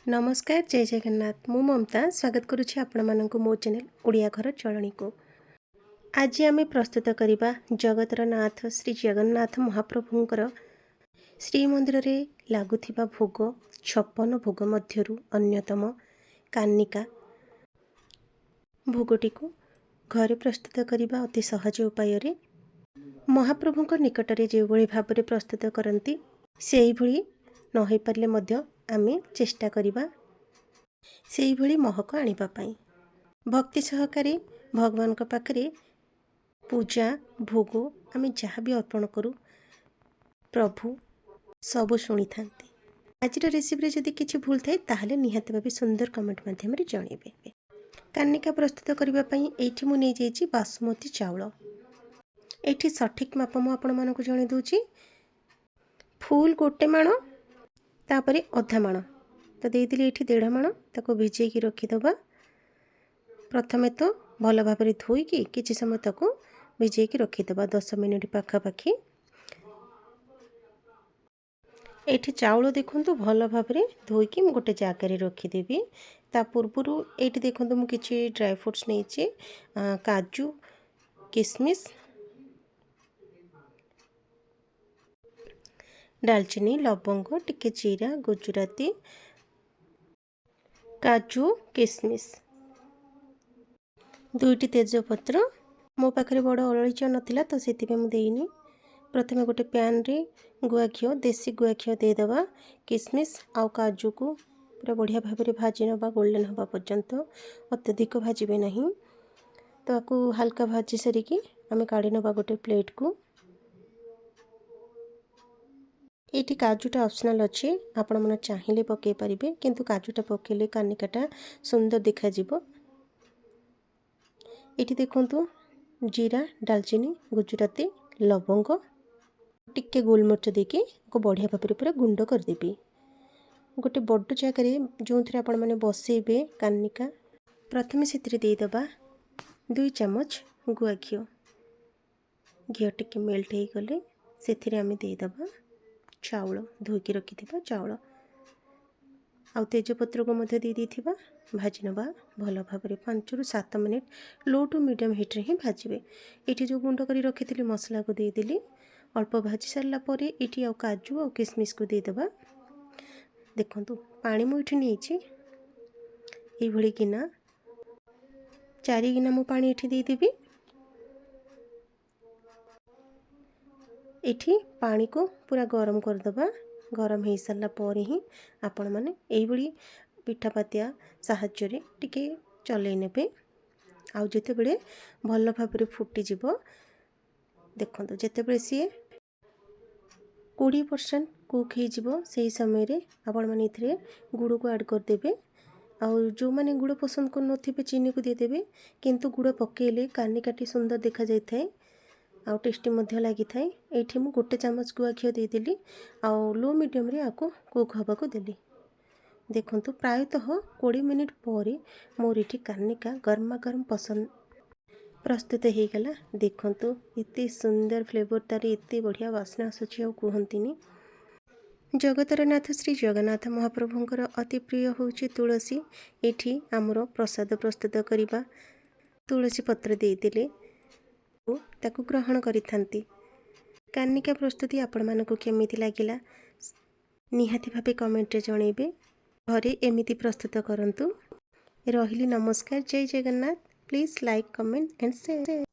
नमस्कार जय जगन्नाथ मु ममता स्वागत करुछि आपनमानंकु मो चैनल ओडिया घर चलणी को। आज आमे प्रस्तुत करिबा जगतर नाथ श्री जगन्नाथ महाप्रभुंकर श्रीमंदिर रे लागुथिबा भोग 56 भोग मध्यरु अन्यतम कानिका भोगटी को घरे प्रस्तुत करिबा अति सहज उपाय रे महाप्रभुंक निकट रे जे भली भाबरे प्रस्तुत करंती सेही भली न होई परले मध्य आमे चेष्टा करिबा सेही भली महक आनिबा पई। भक्ति सहकारे भगवान को पाखरे पूजा भोग आमे जहाँ भी अर्पण करू प्रभु सब शुणी थांती। आज रेसिपी रे जदि किछि भूल थाए ताहले निहाती भाबे सुंदर कमेंट माध्यम रे जणेबे। कानिका प्रस्तुत करिबा पई एठी मु नै जेछि बासमती चावल। एठी सठिक माप मु आपण मानको जणे दोछि। फुल गोटे माण तापरे अधा माण तो देइदिली एठी 1.5 माण ताको भिजे की रखी दबा। प्रथमे तो भल भाबरे धोई की किछि समय ताको भिजे की रखी दबा 10 मिनिट पाखा पाखी। एठी चावल देखंतु भल भाबरे धोई की मु गोटे जागा रे रखी देबी। ता पूर्वरु एठी देखंतु मु किछि ड्राई फ्रूट्स नेछि काजू किशमिश दालचीनी लवंग टिके जीरा गुजराती काजू किशमिश 2टी तेजपत्र मो पाखरे बड़ अलैच नथिला तो सेति मु देइनी। प्रथमे गोटे पैन रे गुआ घिओ देसी गुआ घिओ दे दबा। किशमिश आउ काजू को पूरा बढ़िया भाबरे भाजी नबा गोल्डन हबा पर्यंत अत्यधिक भाजिबे नहीं। तो आकु हल्का भाजी सरिकी आमे काढी नबा गोटे प्लेट को। एठी काजूटा ऑप्शनल अच्छे आपण मन चाहिए पके पारिबे किंतु काजूटा पकेले कानिकाटा सुंदर देखा जिवो। एठी देखंतु जीरा दालचीनी गुजराती लवंग टिके गोलमरिच देके को बढ़िया भाबरे पूरा गुंड कर देबी। गोटे बड़ जगह रे जो थरे आपण माने बसेबे कानिका प्रथमे सेतिरे दे दबा 2 चम्मच गुआ घिओ। घिओ टिके मेल्ट हे गले सेतिरे आमे दे दबा चावल धोईकी रखिथिबा चावल आउ तेजपत्र को मध्य दे दीथिबा भाजी नबा भल भाबरे 5 रु 7 minute low to medium heat रे ही भाजिबे। एठी जो गुंड करी रखिथिली मसला को दे देली अल्प भाजी सरला परे एठी आउ काजू आउ किशमिश को दे दबा। देखंतु पानी मु एठी नेछि ए भली किना 4 गिना मु पानी एठी दे देबी। एठी पानी को पूरा गरम कर दबा। गरम हो सारा पर ही आपण माने एई बड़ी पिठापातिया साहाय्य रे टिके चलै नेबे। आउ जेते बेले भल भाबरे फुटी जिवो देखंतु जेते बेले सी 20% कुक हे जिवो सेही समय रे आपण माने इथरे गुड़ को ऐड कर देबे। आउ जो माने गुड़ पसंद कर नथिबे चीनी को दे देबे किंतु गुड़ पकेले कानिकाटी सुंदर देखा जाय थाए आउ टेस्टी मध्य लागि थाए। एठी मु गोटे चम्मच गुआ घिओ दे देली आउ लो मीडियम रे आको कुक हबा को देली। देखंतु प्रायतः 20 मिनिट पर मोर एठी कानिका गरमा गरम पसंद प्रस्तुत हे गला। देखंतु इते सुंदर फ्लेवर तारे इते बढ़िया वासना आसुछि आउ कुहंतिनी। जगतर नाथ श्री जगन्नाथ महाप्रभुंकर अति प्रिय होछि तुलसी। एठी हमरो प्रसाद प्रस्तुत करिबा तुलसी पत्र दे देले ताकू ग्रहण करिथांती। कानिका प्रस्तुति आपण मानको केमिति लागिला निहाती भाबे कमेंट रे जणेबे। घरे एमिति प्रस्तुत करंतु। रहिली नमस्कार जय Jagannath. Please like comment and share.